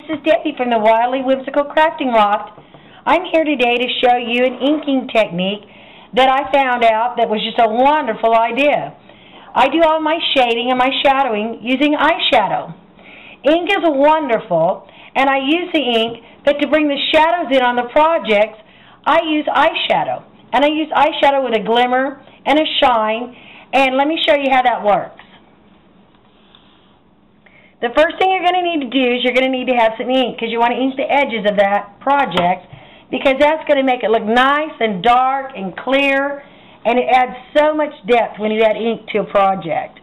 this is Debbie from the Wildly Whimsical Crafting Loft. I'm here today to show you an inking technique that I found out that was just a wonderful idea. I do all my shading and my shadowing using eyeshadow. Ink is wonderful, and I use the ink, but to bring the shadows in on the projects, I use eyeshadow. And I use eyeshadow with a glimmer and a shine, and let me show you how that works. The first thing you're going to need to do is you're going to need to have some ink, because you want to ink the edges of that project, because that's going to make it look nice and dark and clear, and it adds so much depth when you add ink to a project.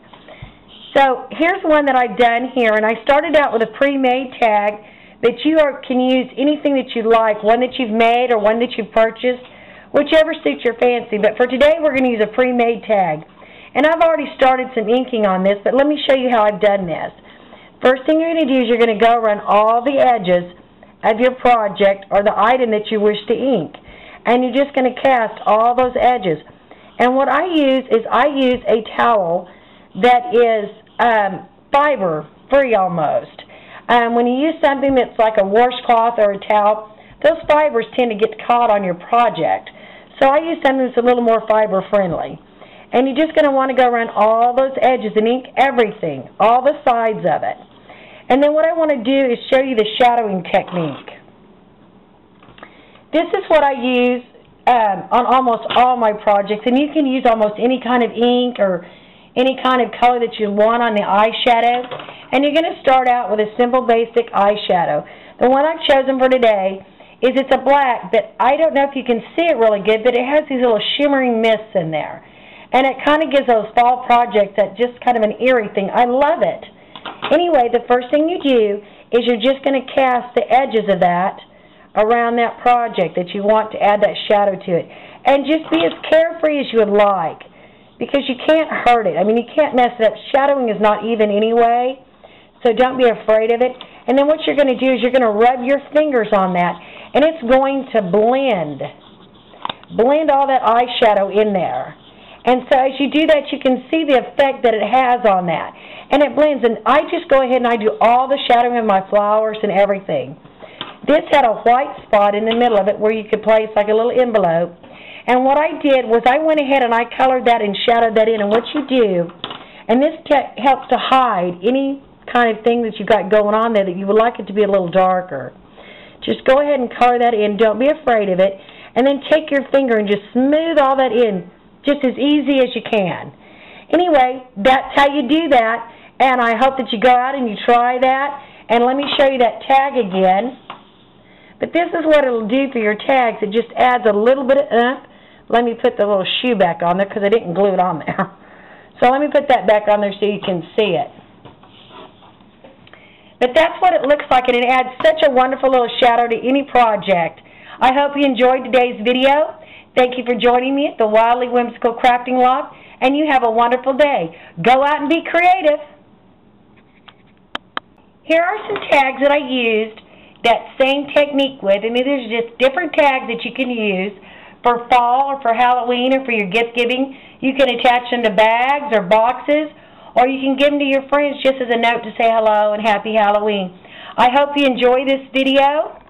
So here's one that I've done here, and I started out with a pre-made tag, but you can use anything that you like, one that you've made or one that you've purchased, whichever suits your fancy. But for today, we're going to use a pre-made tag. And I've already started some inking on this, but let me show you how I've done this. First thing you're going to do is you're going to go around all the edges of your project or the item that you wish to ink. And you're just going to cast all those edges. And what I use is I use a towel that is fiber-free almost. When you use something that's like a washcloth or a towel, those fibers tend to get caught on your project. So I use something that's a little more fiber-friendly. And you're just going to want to go around all those edges and ink everything, all the sides of it. And then what I want to do is show you the shadowing technique. This is what I use on almost all my projects, and you can use almost any kind of ink or any kind of color that you want on the eyeshadow. And you're going to start out with a simple basic eyeshadow. The one I've chosen for today is it's a black, but I don't know if you can see it really good, but it has these little shimmering mists in there. And it kind of gives those fall projects that just kind of an eerie thing. I love it. Anyway, the first thing you do is you're just going to cast the edges of that around that project that you want to add that shadow to it. And just be as carefree as you would like, because you can't hurt it. I mean, you can't mess it up. Shadowing is not even anyway, so don't be afraid of it. And then what you're going to do is you're going to rub your fingers on that, and it's going to blend all that eyeshadow in there. And so as you do that, you can see the effect that it has on that. And it blends. And I just go ahead and I do all the shadowing of my flowers and everything. This had a white spot in the middle of it where you could place like a little envelope. And what I did was I went ahead and I colored that and shadowed that in. And what you do, and this helps to hide any kind of thing that you've got going on there that you would like it to be a little darker. Just go ahead and color that in. Don't be afraid of it. And then take your finger and just smooth all that in, just as easy as you can. Anyway, that's how you do that, and I hope that you go out and you try that. And let me show you that tag again. But this is what it'll do for your tags. It just adds a little bit of oomph. Let me put the little shoe back on there because I didn't glue it on there. So let me put that back on there so you can see it. But that's what it looks like, and it adds such a wonderful little shadow to any project. I hope you enjoyed today's video. Thank you for joining me at the Wildly Whimsical Crafting Loft, and you have a wonderful day. Go out and be creative. Here are some tags that I used that same technique with, and there's just different tags that you can use for fall or for Halloween or for your gift giving. You can attach them to bags or boxes, or you can give them to your friends just as a note to say hello and happy Halloween. I hope you enjoy this video.